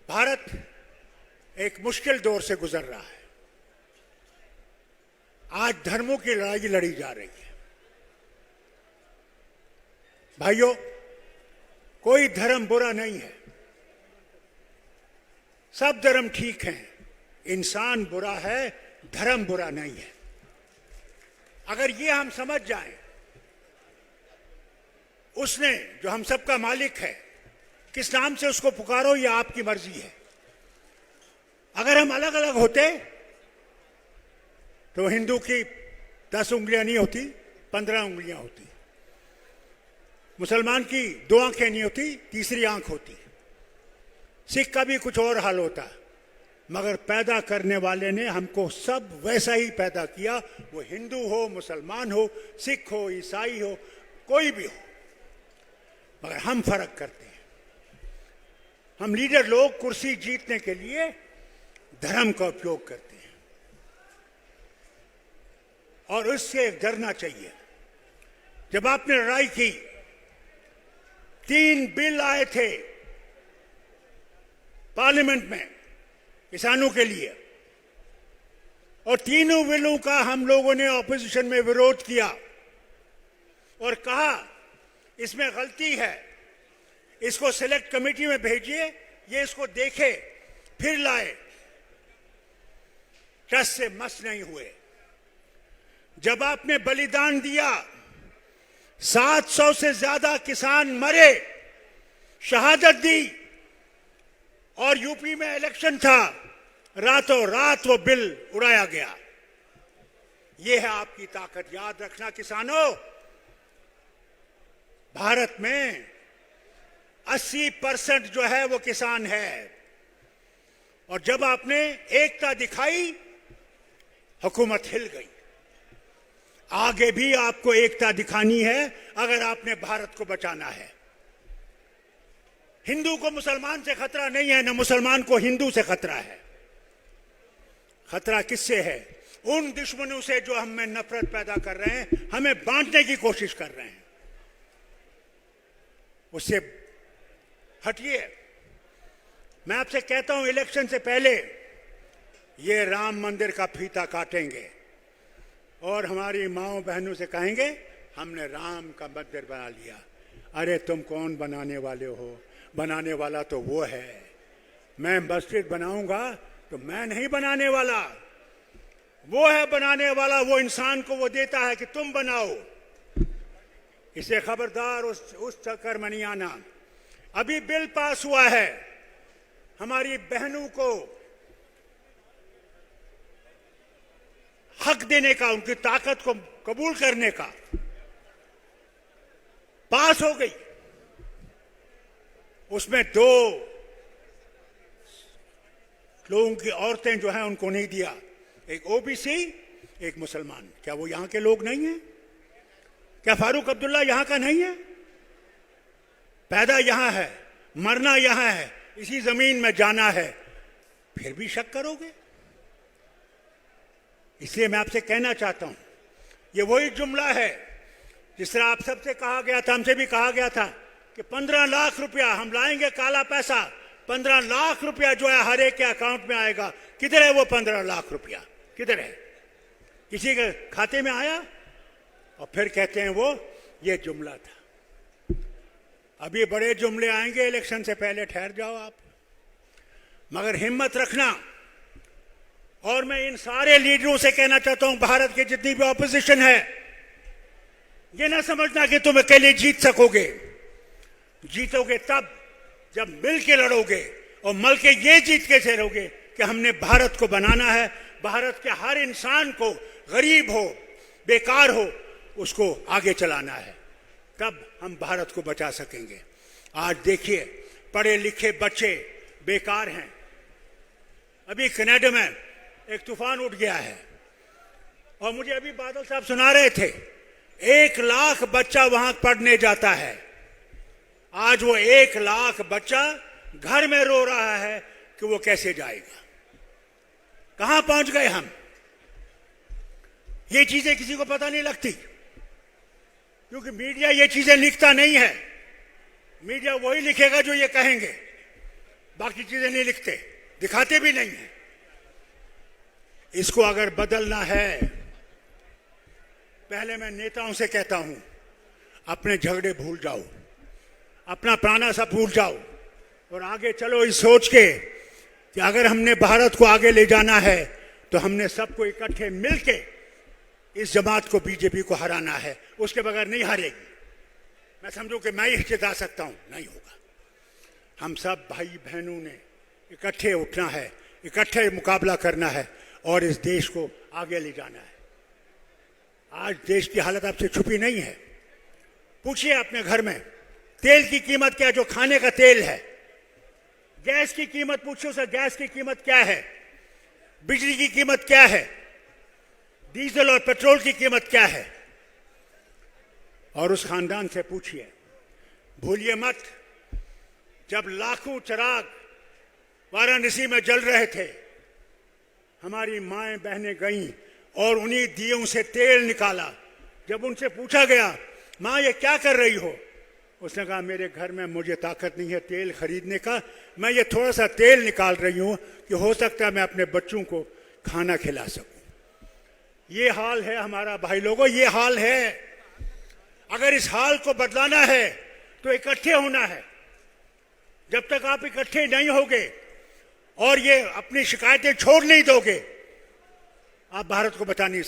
भारत एक मुश्किल दौर से गुजर रहा है। आज धर्मों की लड़ाई लड़ी जा रही है। भाइयों, कोई धर्म बुरा नहीं है, सब धर्म ठीक हैं। इंसान बुरा है, धर्म बुरा नहीं है। अगर ये हम समझ जाएं, उसने जो हम सबका मालिक है, किस नाम से उसको पुकारो ये आपकी मर्जी है। अगर हम अलग अलग होते तो हिंदू की 10 उंगलियां नहीं होती, 15 उंगलियां होती। मुसलमान की 2 आंखें नहीं होती, तीसरी आंख होती। सिख का भी कुछ और हाल होता, मगर पैदा करने वाले ने हमको सब वैसा ही पैदा किया। वो हिंदू हो, मुसलमान हो, सिख हो, ईसाई हो, कोई भी हो, मगर हम फर्क करते हैं। हम लीडर लोग कुर्सी जीतने के लिए धर्म का उपयोग करते हैं और उससे डरना चाहिए। जब आपने लड़ाई की, 3 बिल आए थे पार्लियामेंट में किसानों के लिए, और तीनों बिलों का हम लोगों ने ऑपोजिशन में विरोध किया और कहा इसमें गलती है, इसको सिलेक्ट कमेटी में भेजिए, ये इसको देखे फिर लाए। ट्रस्ट से मस नहीं हुए। जब आपने बलिदान दिया, 700 से ज्यादा किसान मरे, शहादत दी, और यूपी में इलेक्शन था, रातों रात वो बिल उड़ाया गया। ये है आपकी ताकत। याद रखना किसानों, भारत में 80% जो है वो किसान है। और जब आपने एकता दिखाई, हुकूमत हिल गई। आगे भी आपको एकता दिखानी है अगर आपने भारत को बचाना है। हिंदू को मुसलमान से खतरा नहीं है, न मुसलमान को हिंदू से खतरा है। खतरा किससे है? उन दुश्मनों से जो हम में नफरत पैदा कर रहे हैं, हमें बांटने की कोशिश कर रहे हैं। उससे हटिए। मैं आपसे कहता हूं, इलेक्शन से पहले ये राम मंदिर का फीता काटेंगे और हमारी माओ बहनों से कहेंगे हमने राम का मंदिर बना लिया। अरे तुम कौन बनाने वाले हो? बनाने वाला तो वो है। मैं मस्जिद बनाऊंगा तो मैं नहीं बनाने वाला, वो है बनाने वाला। वो इंसान को वो देता है कि तुम बनाओ। इसे खबरदार उस चक्कर में नहीं आना। अभी बिल पास हुआ है हमारी बहनों को हक देने का, उनकी ताकत को कबूल करने का, पास हो गई। उसमें 2 लोगों की औरतें जो हैं उनको नहीं दिया, एक ओबीसी, एक मुसलमान। क्या वो यहां के लोग नहीं हैं? क्या फारूक अब्दुल्ला यहां का नहीं है? पैदा यहां है, मरना यहां है, इसी जमीन में जाना है, फिर भी शक करोगे? इसलिए मैं आपसे कहना चाहता हूं, ये वही जुमला है जिस तरह आप सबसे कहा गया था, हमसे भी कहा गया था कि 15 लाख रुपया हम लाएंगे, काला पैसा। 15 लाख रुपया जो है हर एक के अकाउंट में आएगा। किधर है वो 15 लाख रुपया? किधर है? किसी के खाते में आया? और फिर कहते हैं वो ये जुमला था। अभी बड़े जुमले आएंगे इलेक्शन से पहले, ठहर जाओ आप। मगर हिम्मत रखना। और मैं इन सारे लीडरों से कहना चाहता हूं, भारत के जितनी भी ऑपोजिशन है, ये ना समझना कि तुम अकेले जीत सकोगे। जीतोगे तब जब मिल के लड़ोगे, और मिल के ये जीत कैसे रहोगे कि हमने भारत को बनाना है। भारत के हर इंसान को, गरीब हो, बेकार हो, उसको आगे चलाना है। तब हम भारत को बचा सकेंगे। आज देखिए, पढ़े लिखे बच्चे बेकार हैं। अभी कनाडा में एक तूफान उठ गया है, और मुझे अभी बादल साहब सुना रहे थे, 1 लाख बच्चा वहां पढ़ने जाता है। आज वो 1 लाख बच्चा घर में रो रहा है कि वो कैसे जाएगा। कहां पहुंच गए हम? ये चीजें किसी को पता नहीं लगती, क्योंकि मीडिया ये चीजें लिखता नहीं है। मीडिया वही लिखेगा जो ये कहेंगे। बाकी चीजें नहीं लिखते, दिखाते भी नहीं है। इसको अगर बदलना है, पहले मैं नेताओं से कहता हूं, अपने झगड़े भूल जाओ, अपना पुराना सब भूल जाओ और आगे चलो इस सोच के कि अगर हमने भारत को आगे ले जाना है तो हमने सबको इकट्ठे मिलके इस जमात को, बीजेपी को हराना है। उसके बगैर नहीं हारेगी। मैं समझूं कि मैं ही जिता सकता हूं, नहीं होगा। हम सब भाई बहनों ने इकट्ठे उठना है, इकट्ठे मुकाबला करना है और इस देश को आगे ले जाना है। आज देश की हालत आपसे छुपी नहीं है। पूछिए अपने घर में तेल की कीमत क्या है, जो खाने का तेल है। गैस की कीमत पूछो सर, गैस की कीमत क्या है। बिजली की कीमत क्या है। डीजल और पेट्रोल की कीमत क्या है। और उस खानदान से पूछिए, भूलिए मत, जब लाखों चिराग वाराणसी में जल रहे थे, हमारी माएं बहनें गईं और उन्हीं दियों से तेल निकाला। जब उनसे पूछा गया, मां ये क्या कर रही हो, उसने कहा मेरे घर में मुझे ताकत नहीं है तेल खरीदने का, मैं ये थोड़ा सा तेल निकाल रही हूं कि हो सकता है मैं अपने बच्चों को खाना खिला सकूं। ये हाल है हमारा भाई लोगों, ये हाल है। अगर इस हाल को बदलाना है तो इकट्ठे होना है। जब तक आप इकट्ठे नहीं होगे और ये अपनी शिकायतें छोड़ नहीं दोगे, आप भारत को बचा नहीं